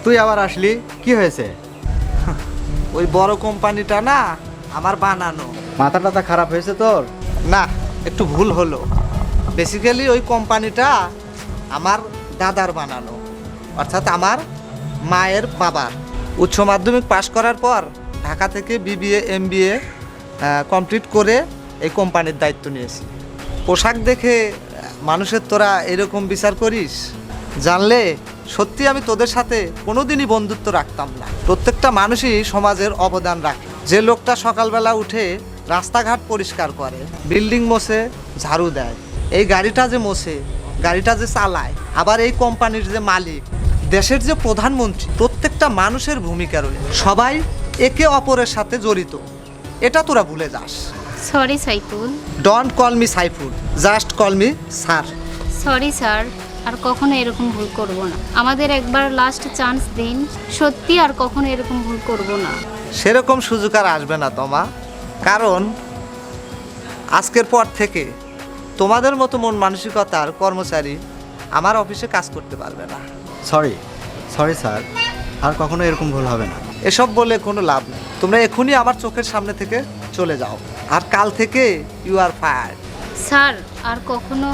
তুই আবার আসলি, কি হয়েছে? ওই বড় কোম্পানিটা না আমার বানানো। মাথা টাথা খারাপ হয়েছে তোর? না, একটু ভুল হলো। বেসিক্যালি ওই কোম্পানিটা আমার দাদার বানানো, অর্থাৎ আমার মায়ের বাবার। উচ্চ মাধ্যমিক পাশ করার পর ঢাকা থেকে বিবিএ এমবিএ কমপ্লিট করে এই কোম্পানির দায়িত্ব নিয়েছি। পোশাক দেখে মানুষের তোরা এরকম বিচার করিস, জানলে সত্যি আমি তোদের সাথে কোনোদিনই বন্ধুত্ব রাখতাম না। প্রত্যেকটা মানুষই সমাজের অবদান রাখে। যে লোকটা সকালবেলা উঠে রাস্তাঘাট পরিষ্কার করে, বিল্ডিং মোছে, ঝাড়ু দেয়, এই গাড়িটা যে মোছে, গাড়িটা যে চালায়, আবার এই কোম্পানির যে মালিক, দেশের যে প্রধানমন্ত্রী, প্রত্যেকটা মানুষের ভূমিকা রয়েছে। সবাই একে অপরের সাথে জড়িত, এটা তোরা ভুলে যাস। Sorry Saiful. Don't call me Saiful, just call me sir. Sorry sir, আর কখনো এরকম ভুল করব না। আমাদের একবার লাস্ট চান্স দিন, সত্যি আর কখনো এরকম ভুল করব না। সেরকম সুযোগ আর আসবে না তোমা, কারণ আজকের পর থেকে তোমাদের মতো মন মানসিকতার কর্মচারী আমার অফিসে কাজ করতে পারবে না। সরি স্যার, আর কখনো এরকম ভুল হবে না। এসব বলে কোনো লাভ নেই। তোমরা এখনই আমার চোখের সামনে থেকে চলে যাও, আর কাল থেকে ইউ আর ফায়ার্ড। স্যার, আর কখনো